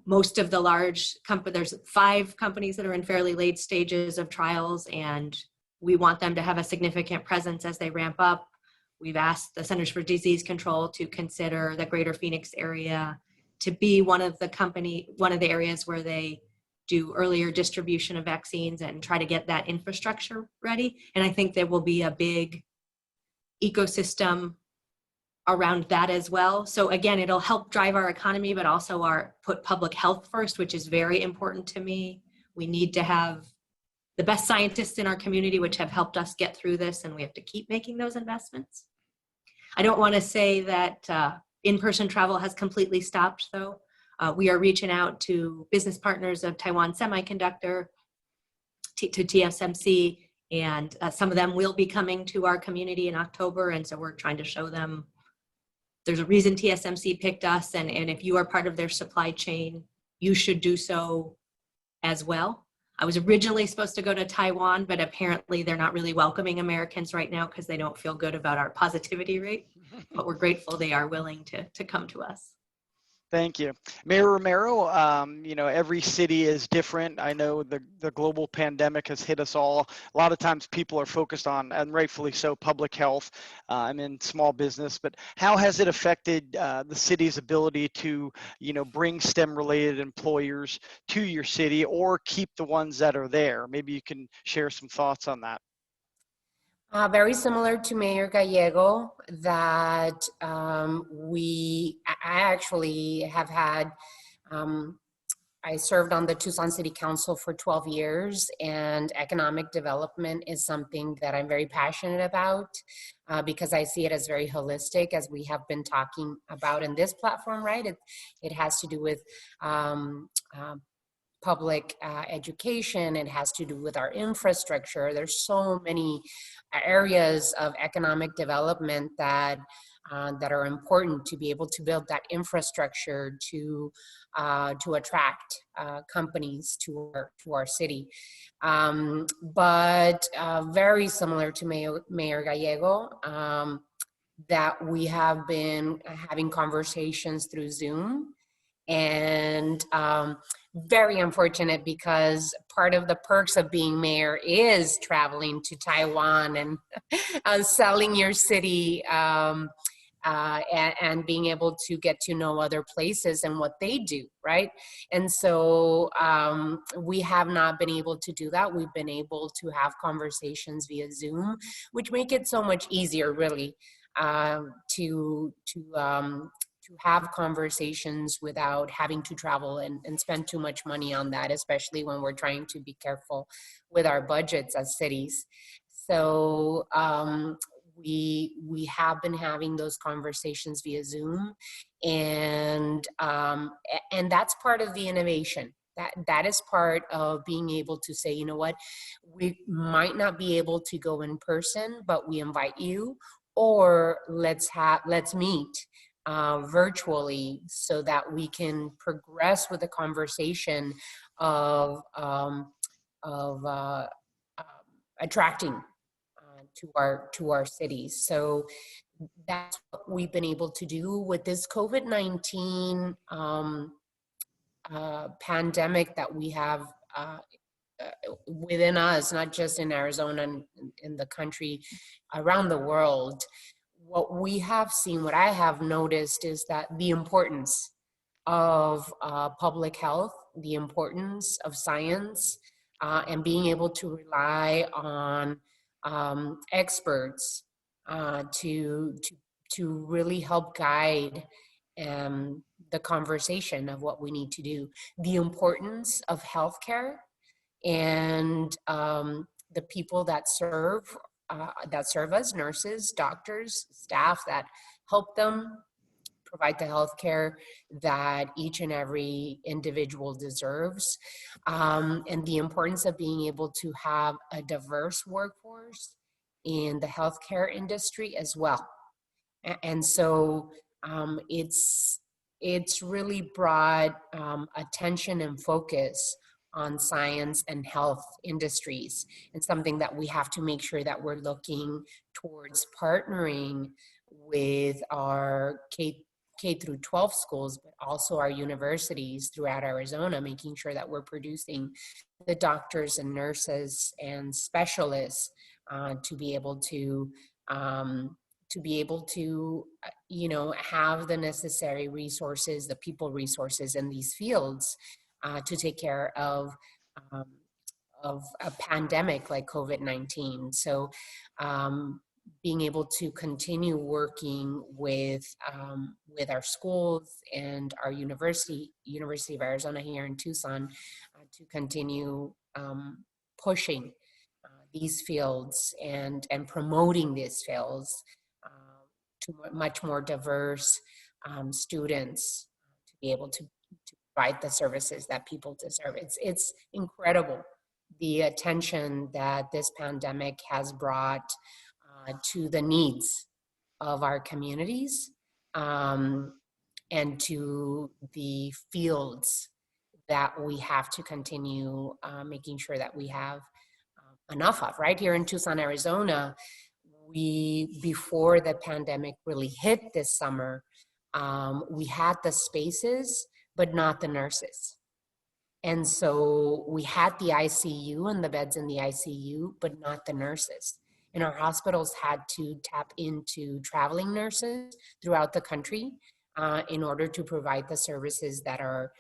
most of the large companies. There's 5 companies that are in fairly late stages of trials, and we want them to have a significant presence as they ramp up. We've asked the Centers for Disease Control to consider the greater Phoenix area to be one of the areas where they do earlier distribution of vaccines and try to get that infrastructure ready. And I think there will be a big ecosystem around that as well. So again, it'll help drive our economy, but also put public health first, which is very important to me. We need to have the best scientists in our community, which have helped us get through this, and we have to keep making those investments. I don't want to say that in-person travel has completely stopped, though. We are reaching out to business partners of Taiwan Semiconductor, to TSMC, and some of them will be coming to our community in October, and so we're trying to show them there's a reason TSMC picked us, and if you are part of their supply chain, you should do so as well. I was originally supposed to go to Taiwan, but apparently they're not really welcoming Americans right now because they don't feel good about our positivity rate, but we're grateful they are willing to come to us. Thank you. Mayor Romero, every city is different. I know the global pandemic has hit us all. A lot of times people are focused on, and rightfully so, public health and in small business, but how has it affected the city's ability to, bring STEM-related employers to your city or keep the ones that are there? Maybe you can share some thoughts on that. Very similar to Mayor Gallego, that I actually have had, I served on the Tucson City Council for 12 years, and economic development is something that I'm very passionate about because I see it as very holistic, as we have been talking about in this platform, right? It has to do with public education. It has to do with our infrastructure. There's so many areas of economic development that are important to be able to build that infrastructure to attract companies to our city. But very similar to Mayor Gallego, that we have been having conversations through Zoom, and very unfortunate because part of the perks of being mayor is traveling to Taiwan and selling your city and being able to get to know other places and what they do, right? And so we have not been able to do that. We've been able to have conversations via Zoom, which make it so much easier, really, to have conversations without having to travel and spend too much money on that, especially when we're trying to be careful with our budgets as cities. So we have been having those conversations via Zoom, and that's part of the innovation. That is part of being able to say, you know what, we might not be able to go in person, but we invite you, or let's meet virtually, so that we can progress with the conversation of attracting to our cities. So that's what we've been able to do with this COVID-19 pandemic that we have within us, not just in Arizona and in the country, around the world. What we have seen, what I have noticed, is that the importance of public health, the importance of science, and being able to rely on experts to really help guide the conversation of what we need to do. The importance of healthcare and the people that serve us, nurses, doctors, staff that help them provide the healthcare that each and every individual deserves, and the importance of being able to have a diverse workforce in the healthcare industry as well. And so it's really brought attention and focus on science and health industries, and something that we have to make sure that we're looking towards partnering with our K through 12 schools, but also our universities throughout Arizona, making sure that we're producing the doctors and nurses and specialists to be able to have the necessary resources, the people resources in these fields to take care of a pandemic like COVID-19. So being able to continue working with our schools and our University of Arizona here in Tucson to continue pushing these fields and promoting these fields to much more diverse students to be able to provide the services that people deserve. It's incredible the attention that this pandemic has brought to the needs of our communities and to the fields that we have to continue making sure that we have enough of. Right here in Tucson, Arizona, before the pandemic really hit this summer, we had the spaces, but not the nurses. And so we had the ICU and the beds in the ICU, but not the nurses. And our hospitals had to tap into traveling nurses throughout the country in order to provide the services that our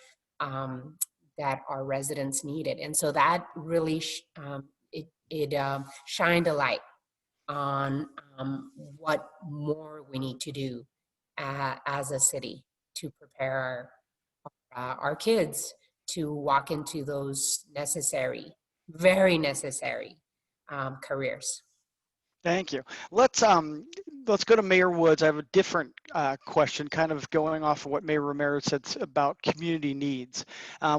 residents needed. And so that really shined a light on what more we need to do as a city to prepare our kids to walk into those necessary, very necessary careers. Thank you. Let's go to Mayor Woods. I have a different question, kind of going off of what Mayor Ramirez said about community needs.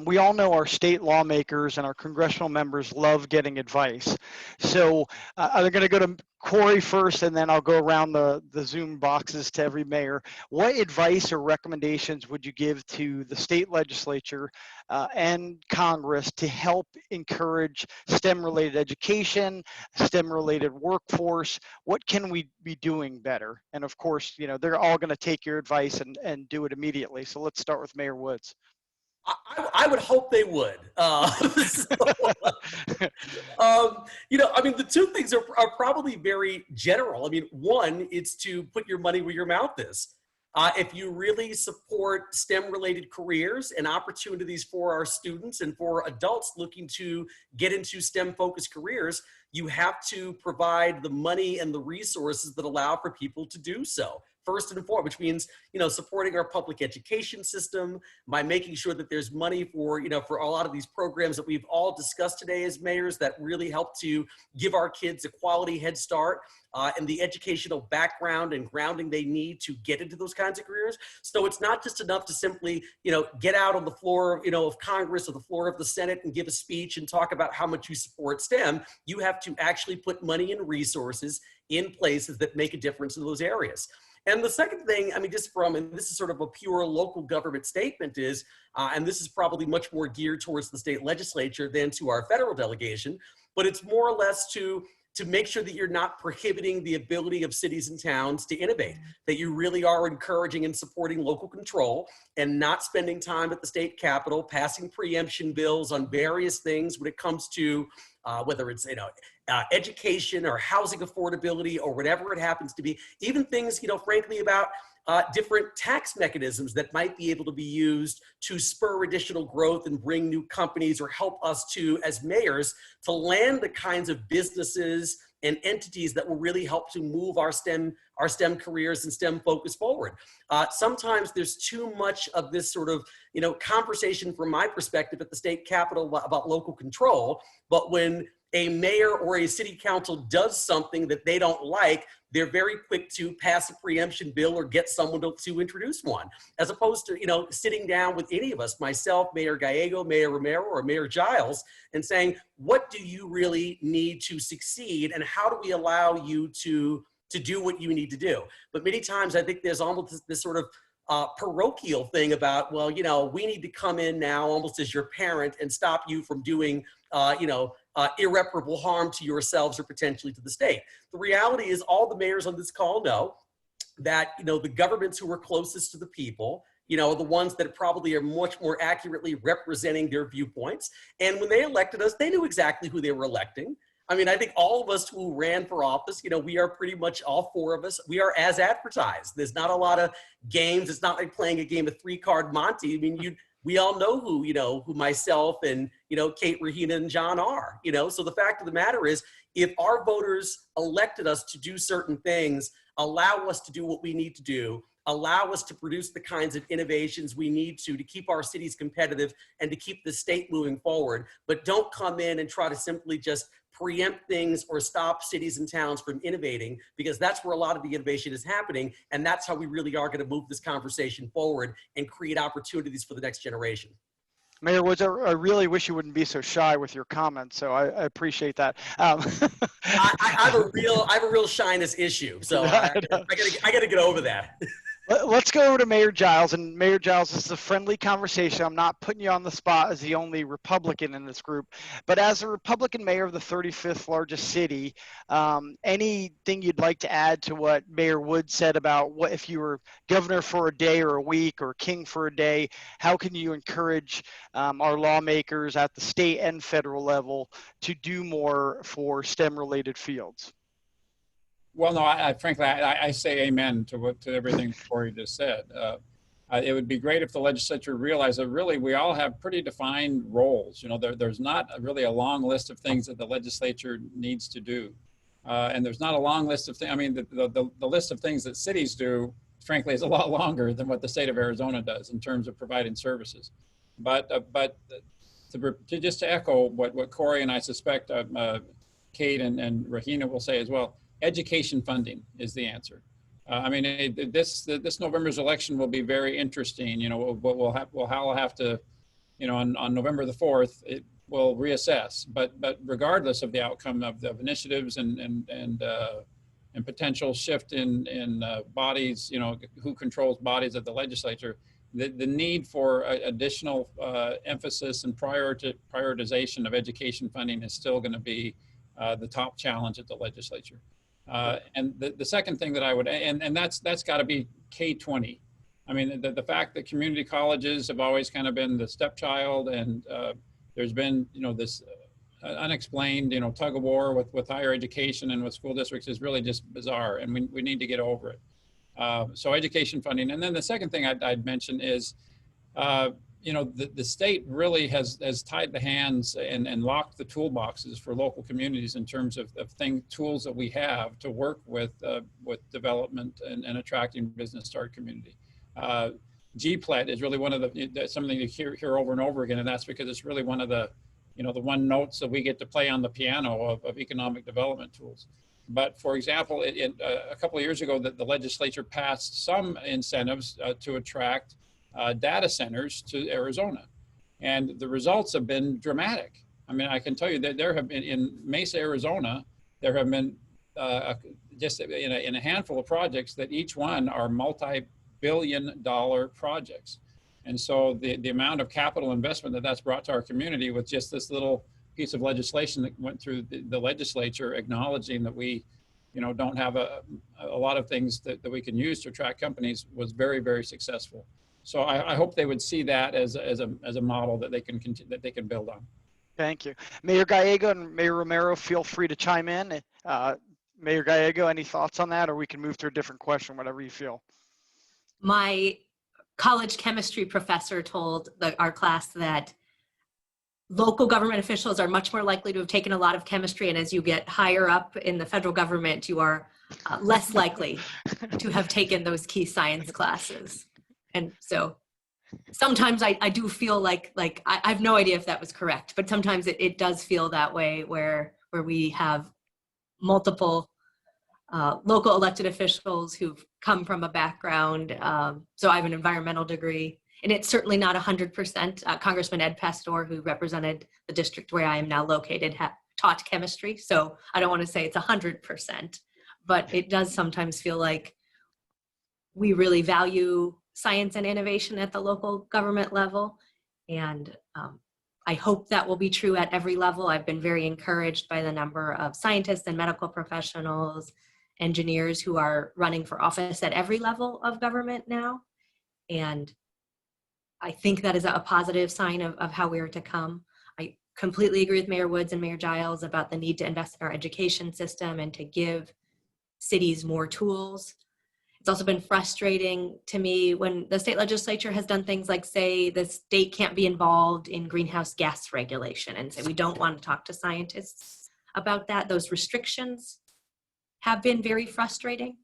We all know our state lawmakers and our congressional members love getting advice. So I'm going to go to Corey first, and then I'll go around the Zoom boxes to every mayor. What advice or recommendations would you give to the state legislature and Congress to help encourage STEM-related education, STEM-related workforce? What can we be doing better? And of course, you know, they're all going to take your advice and do it immediately. So let's start with Mayor Woods. I would hope they would. You know, I mean, the two things are probably very general. I mean, one, it's to put your money where your mouth is. If you really support STEM-related careers and opportunities for our students and for adults looking to get into STEM-focused careers, you have to provide the money and the resources that allow for people to do so. First and foremost, which means, you know, supporting our public education system by making sure that there's money for, you know, for a lot of these programs that we've all discussed today as mayors that really help to give our kids a quality head start and the educational background and grounding they need to get into those kinds of careers. So it's not just enough to simply, you know, get out on the floor, you know, of Congress or the floor of the Senate and give a speech and talk about how much you support STEM. You have to actually put money and resources in places that make a difference in those areas. And the second thing, I mean, just from, and this is sort of a pure local government statement is, and this is probably much more geared towards the state legislature than to our federal delegation, but it's more or less to make sure that you're not prohibiting the ability of cities and towns to innovate, that you really are encouraging and supporting local control and not spending time at the state capitol passing preemption bills on various things when it comes to whether it's, you know, education or housing affordability or whatever it happens to be, even things, you know, frankly about different tax mechanisms that might be able to be used to spur additional growth and bring new companies or help us to, as mayors, to land the kinds of businesses and entities that will really help to move our STEM careers and STEM focus forward. Sometimes there's too much of this sort of, you know, conversation from my perspective at the state capitol about local control, but when a mayor or a city council does something that they don't like, they're very quick to pass a preemption bill or get someone to introduce one, as opposed to, you know, sitting down with any of us, myself, Mayor Gallego, Mayor Romero, or Mayor Giles, and saying, what do you really need to succeed, and how do we allow you to do what you need to do? But many times I think there's almost this sort of parochial thing about, well, you know, we need to come in now almost as your parent and stop you from doing, you know, irreparable harm to yourselves or potentially to the state. The reality is all the mayors on this call know that, you know, the governments who are closest to the people, you know, the ones that probably are much more accurately representing their viewpoints. And when they elected us, they knew exactly who they were electing. I mean, I think all of us who ran for office, you know, we are pretty much all four of us, we are as advertised. There's not a lot of games. It's not like playing a game of 3-card Monte. I mean, we all know who, you know, who myself and Kate, Regina, and John are. So the fact of the matter is, if our voters elected us to do certain things, allow us to do what we need to do, allow us to produce the kinds of innovations we need to keep our cities competitive and to keep the state moving forward, but don't come in and try to simply just preempt things or stop cities and towns from innovating, because that's where a lot of the innovation is happening. And that's how we really are going to move this conversation forward and create opportunities for the next generation. Mayor Woods, I really wish you wouldn't be so shy with your comments, so I appreciate that. I have a real shyness issue, so I gotta get over that. Let's go over to Mayor Giles. And Mayor Giles, this is a friendly conversation. I'm not putting you on the spot as the only Republican in this group, but as a Republican mayor of the 35th largest city, anything you'd like to add to what Mayor Wood said about what if you were governor for a day or a week or king for a day, how can you encourage our lawmakers at the state and federal level to do more for STEM-related fields? Well, no, frankly, I say amen to everything Corey just said. It would be great if the legislature realized that really we all have pretty defined roles. There's not really a long list of things that the legislature needs to do. And there's not a long list of things. I mean, the list of things that cities do, frankly, is a lot longer than what the state of Arizona does in terms of providing services. But to echo what Corey and I suspect Kate and Regina will say as well, education funding is the answer. This November's election will be very interesting. We'll have to, on November the 4th, it will reassess. But regardless of the outcome of initiatives and potential shift in bodies, who controls bodies of the legislature, the need for additional emphasis and prioritization of education funding is still going to be the top challenge at the legislature. And the second thing that I would, and that's got to be K-20. I mean, the fact that community colleges have always kind of been the stepchild, and there's been, this unexplained, tug of war with higher education and with school districts is really just bizarre, and we need to get over it. So education funding. And then the second thing I'd mention is, the state really has tied the hands and locked the toolboxes for local communities in terms of tools that we have to work with development and attracting business to our community. GPLET is really one of something you hear over and over again, and that's because it's really one of the one notes that we get to play on the piano of economic development tools. But for example, a couple of years ago, the legislature passed some incentives to attract data centers to Arizona, and the results have been dramatic. I mean, I can tell you that there have been in Mesa, Arizona, there have been just in a handful of projects that each one are multi-billion-dollar projects. And so the amount of capital investment that's brought to our community with just this little piece of legislation that went through the legislature acknowledging that we don't have a lot of things that we can use to attract companies was very, very successful. So I hope they would see that as a model that they can build on. Thank you. Mayor Gallego and Mayor Romero, feel free to chime in. Mayor Gallego, any thoughts on that, or we can move to a different question, whatever you feel. My college chemistry professor told our class that local government officials are much more likely to have taken a lot of chemistry, and as you get higher up in the federal government, you are less likely to have taken those key science classes. And so sometimes I do feel like I have no idea if that was correct, but sometimes it does feel that way where we have multiple local elected officials who've come from a background. So I have an environmental degree, and it's certainly not 100%. Congressman Ed Pastor, who represented the district where I am now located, taught chemistry. So I don't want to say it's 100%, but it does sometimes feel like we really value science and innovation at the local government level. And I hope that will be true at every level. I've been very encouraged by the number of scientists and medical professionals, engineers who are running for office at every level of government now. And I think that is a positive sign of how we are to come. I completely agree with Mayor Woods and Mayor Giles about the need to invest in our education system and to give cities more tools. It's also been frustrating to me when the state legislature has done things like say the state can't be involved in greenhouse gas regulation and say we don't want to talk to scientists about that. Those restrictions have been very frustrating.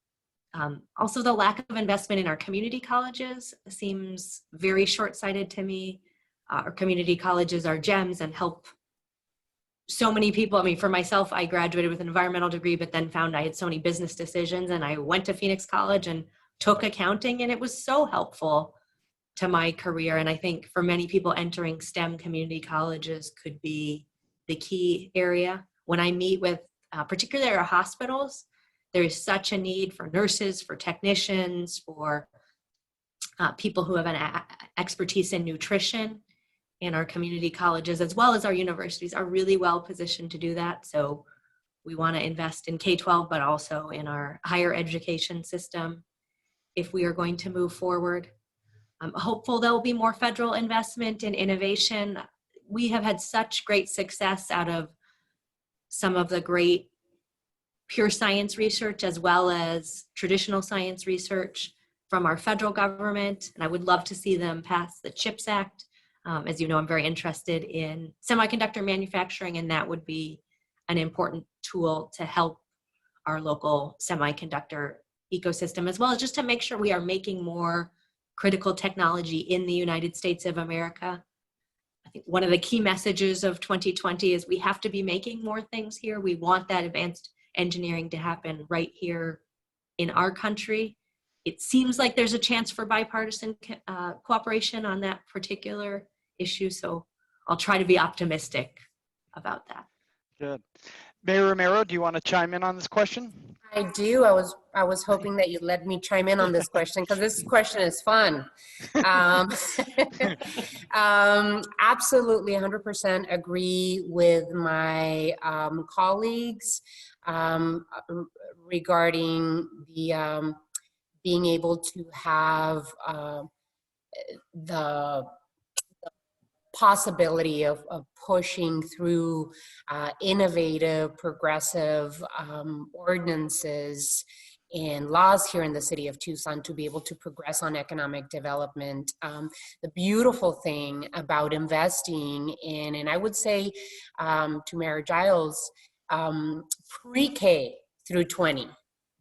Also, the lack of investment in our community colleges seems very short-sighted to me. Our community colleges are gems and help so many people. I mean, for myself, I graduated with an environmental degree, but then found I had so many business decisions, and I went to Phoenix College and took accounting, and it was so helpful to my career. And I think for many people, entering STEM community colleges could be the key area. When I meet with, particularly our hospitals, there is such a need for nurses, for technicians, for people who have an expertise in nutrition. And our community colleges, as well as our universities, are really well positioned to do that. So we want to invest in K-12, but also in our higher education system if we are going to move forward. I'm hopeful there will be more federal investment in innovation. We have had such great success out of some of the great pure science research as well as traditional science research from our federal government, and I would love to see them pass the CHIPS Act. As you know, I'm very interested in semiconductor manufacturing, and that would be an important tool to help our local semiconductor ecosystem, as well as just to make sure we are making more critical technology in the United States of America. I think one of the key messages of 2020 is we have to be making more things here. We want that advanced engineering to happen right here in our country. It seems like there's a chance for bipartisan cooperation on that particular issue, so I'll try to be optimistic about that. Good. Mayor Romero, do you want to chime in on this question? I do. I was hoping that you'd let me chime in on this question because this question is fun. Absolutely 100% agree with my colleagues regarding the being able to have the possibility of pushing through innovative, progressive ordinances and laws here in the city of Tucson to be able to progress on economic development. The beautiful thing about investing in, and I would say to Mayor Giles, pre-K through 20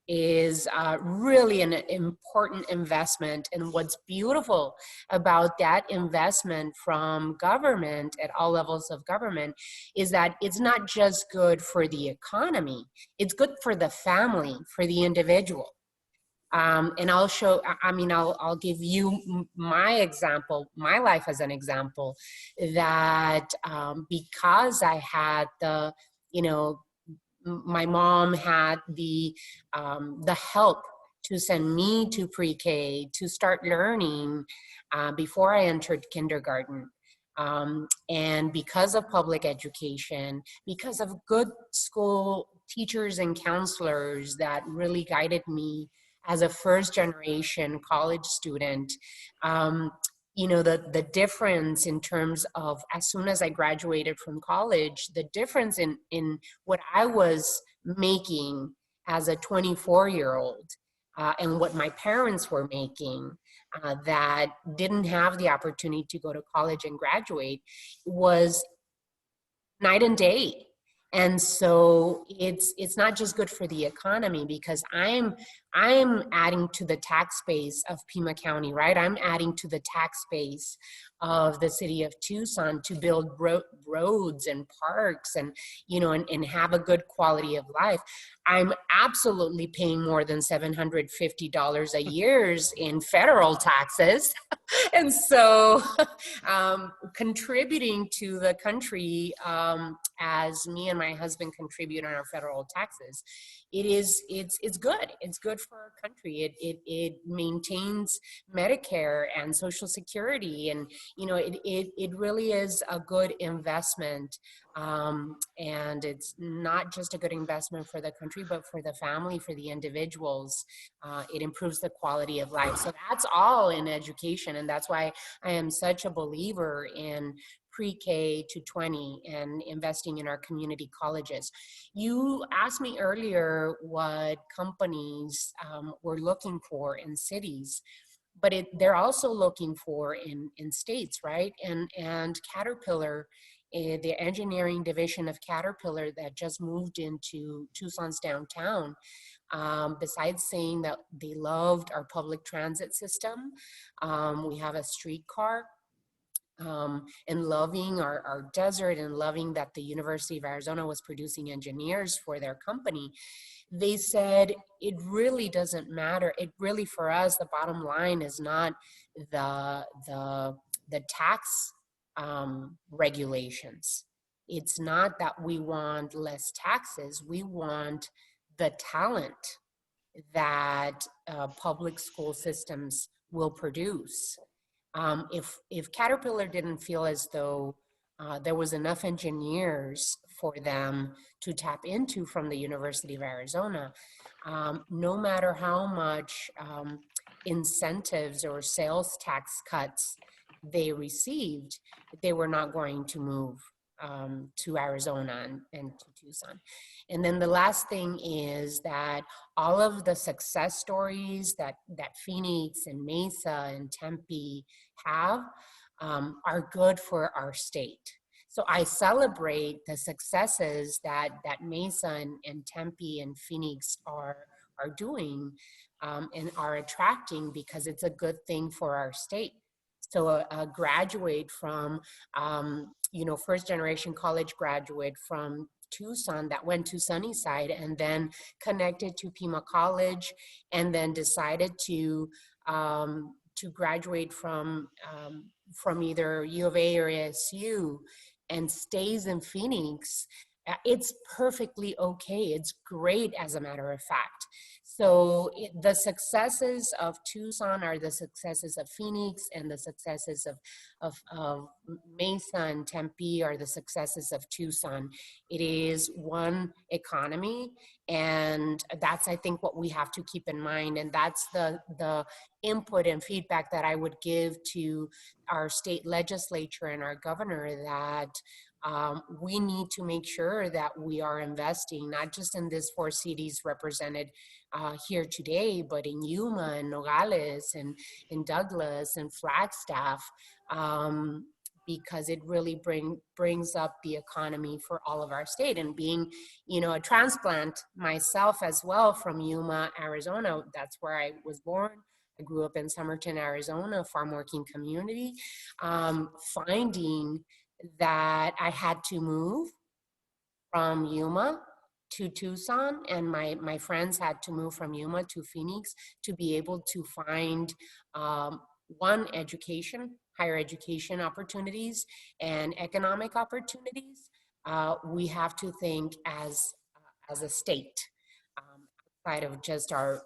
is really an important investment. And what's beautiful about that investment from government at all levels of government is that it's not just good for the economy, it's good for the family, for the individual. And I'll give you my example, my life as an example, that because I had my mom had the help to send me to pre-K to start learning before I entered kindergarten. And because of public education, because of good school teachers and counselors that really guided me as a first generation college student, the difference in terms of as soon as I graduated from college, the difference in what I was making as a 24-year-old and what my parents were making that didn't have the opportunity to go to college and graduate was night and day. And so it's not just good for the economy because I'm adding to the tax base of Pima County, right? I'm adding to the tax base of the city of Tucson to build roads and parks and have a good quality of life. I'm absolutely paying more than $750 a year in federal taxes. And so contributing to the country as me and my husband contribute on our federal taxes, it's good. It's good for our country. It maintains Medicare and Social Security, and it really is a good investment. And it's not just a good investment for the country, but for the family, for the individuals. It improves the quality of life. So that's all in education, and that's why I am such a believer in pre-K to 20 and investing in our community colleges. You asked me earlier what companies were looking for in cities, but they're also looking for in states, right? And Caterpillar, the engineering division of Caterpillar that just moved into Tucson's downtown, besides saying that they loved our public transit system, we have a streetcar, and loving our desert, and loving that the University of Arizona was producing engineers for their company. They said it really doesn't matter. It really, for us, the bottom line is not the tax regulations. It's not that we want less taxes. We want the talent that public school systems will produce. If Caterpillar didn't feel as though there was enough engineers for them to tap into from the University of Arizona, no matter how much incentives or sales tax cuts they received, they were not going to move to Arizona and to Tucson. And then the last thing is that all of the success stories that Phoenix and Mesa and Tempe have are good for our state. So I celebrate the successes that Mesa and Tempe and Phoenix are doing and are attracting, because it's a good thing for our state. So a graduate from, first generation college graduate from Tucson that went to Sunnyside and then connected to Pima College, and then decided to graduate from either U of A or ASU and stays in Phoenix, it's perfectly okay. It's great, as a matter of fact. So the successes of Tucson are the successes of Phoenix, and the successes of Mesa and Tempe are the successes of Tucson. It is one economy, and that's, I think, what we have to keep in mind. And that's the input and feedback that I would give to our state legislature and our governor, that we need to make sure that we are investing not just in these four cities represented here today, but in Yuma and Nogales and in Douglas and Flagstaff, because it really brings up the economy for all of our state. And being, a transplant myself as well from Yuma, Arizona, that's where I was born. I grew up in Somerton, Arizona, a farm working community, finding that I had to move from Yuma to Tucson, and my friends had to move from Yuma to Phoenix to be able to find higher education opportunities and economic opportunities. We have to think as a state, outside of just our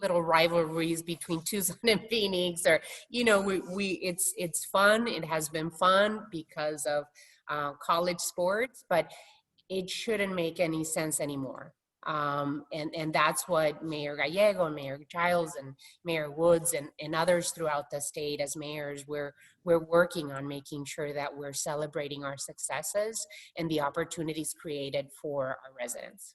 little rivalries between Tucson and Phoenix, or it's fun. It has been fun because of college sports, but it shouldn't make any sense anymore. And that's what Mayor Gallego and Mayor Giles and Mayor Woods and others throughout the state, as mayors, we're working on making sure that we're celebrating our successes and the opportunities created for our residents.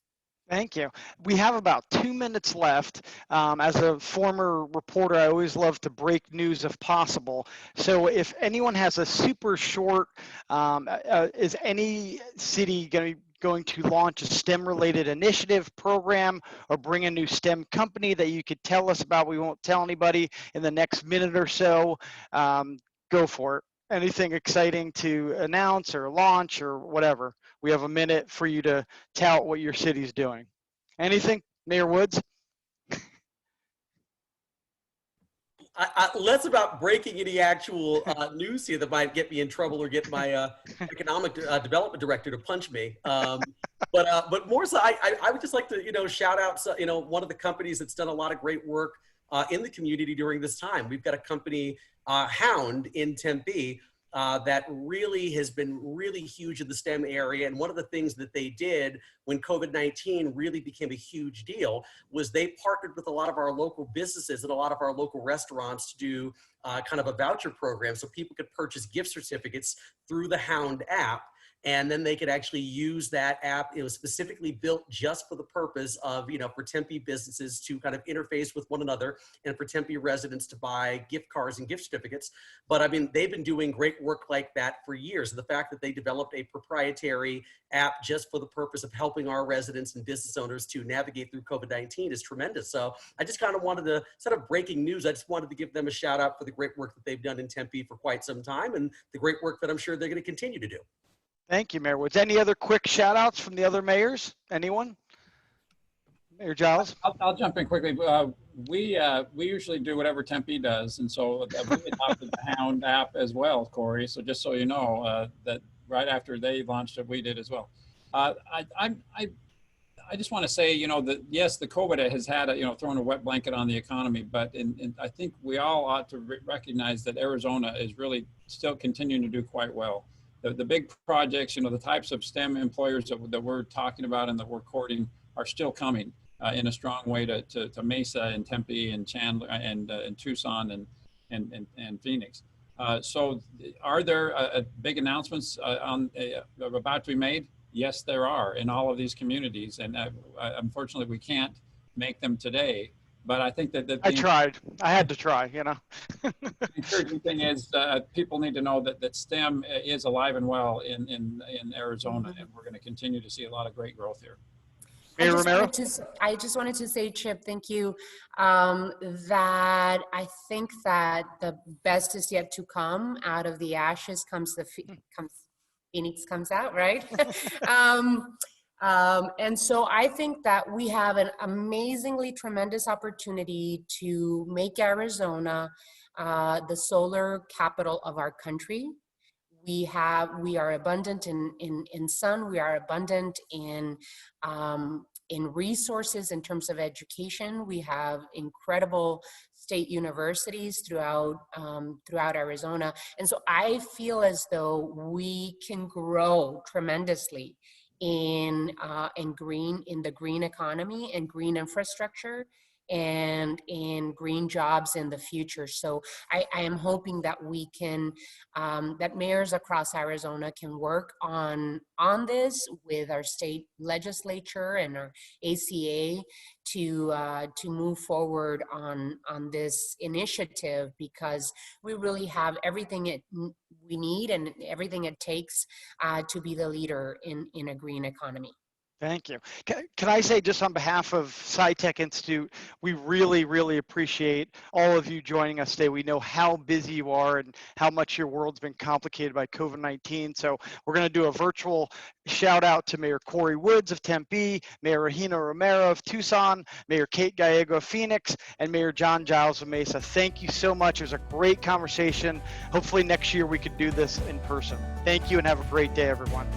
Thank you. We have about 2 minutes left. As a former reporter, I always love to break news if possible. So if anyone has a super short, is any city going to launch a STEM-related initiative, program, or bring a new STEM company that you could tell us about? We won't tell anybody in the next minute or so. Go for it. Anything exciting to announce or launch or whatever. We have a minute for you to tout what your city's doing. Anything, Mayor Woods? Less about breaking any actual news here that might get me in trouble or get my economic development director to punch me. But more so, I would just like to shout out one of the companies that's done a lot of great work in the community during this time. We've got a company, Hound in Tempe, that really has been really huge in the STEM area. And one of the things that they did when COVID-19 really became a huge deal was they partnered with a lot of our local businesses and a lot of our local restaurants to do kind of a voucher program so people could purchase gift certificates through the Hound app. And then they could actually use that app. It was specifically built just for the purpose of, for Tempe businesses to kind of interface with one another and for Tempe residents to buy gift cards and gift certificates. But I mean, they've been doing great work like that for years. The fact that they developed a proprietary app just for the purpose of helping our residents and business owners to navigate through COVID-19 is tremendous. So I just kind of wanted to, instead of breaking news, I just wanted to give them a shout out for the great work that they've done in Tempe for quite some time and the great work that I'm sure they're going to continue to do. Thank you, Mayor Woods. Any other quick shout outs from the other mayors? Anyone? Mayor Giles? I'll jump in quickly. We usually do whatever Tempe does. And so we adopted the Hound app as well, Corey. So just so you know, that right after they launched it, we did as well. I just want to say, that yes, the COVID has had, thrown a wet blanket on the economy, but I think we all ought to recognize that Arizona is really still continuing to do quite well. The big projects, the types of STEM employers that we're talking about and that we're courting are still coming in a strong way to Mesa and Tempe and Chandler and Tucson and Phoenix. So are there big announcements about to be made? Yes, there are in all of these communities. And unfortunately, we can't make them today. But I think that I tried. I had to try, The encouraging thing is people need to know that STEM is alive and well in Arizona, and we're going to continue to see a lot of great growth here. Mayor Romero? I just wanted to say, Chip, thank you, that I think that the best is yet to come. Out of the ashes Phoenix comes out, right? And so I think that we have an amazingly tremendous opportunity to make Arizona the solar capital of our country. We are abundant in sun. We are abundant in resources in terms of education. We have incredible state universities throughout Arizona, and so I feel as though we can grow tremendously in the green economy and green infrastructure and in green jobs in the future. So I am hoping that we can, that mayors across Arizona can work on this with our state legislature and our ACA to move forward on this initiative, because we really have everything we need and everything it takes to be the leader in a green economy. Thank you. Can I say, just on behalf of SciTech Institute, we really, really appreciate all of you joining us today. We know how busy you are and how much your world's been complicated by COVID-19. So we're going to do a virtual shout out to Mayor Corey Woods of Tempe, Mayor Regina Romero of Tucson, Mayor Kate Gallego of Phoenix, and Mayor John Giles of Mesa. Thank you so much. It was a great conversation. Hopefully next year we could do this in person. Thank you and have a great day, everyone.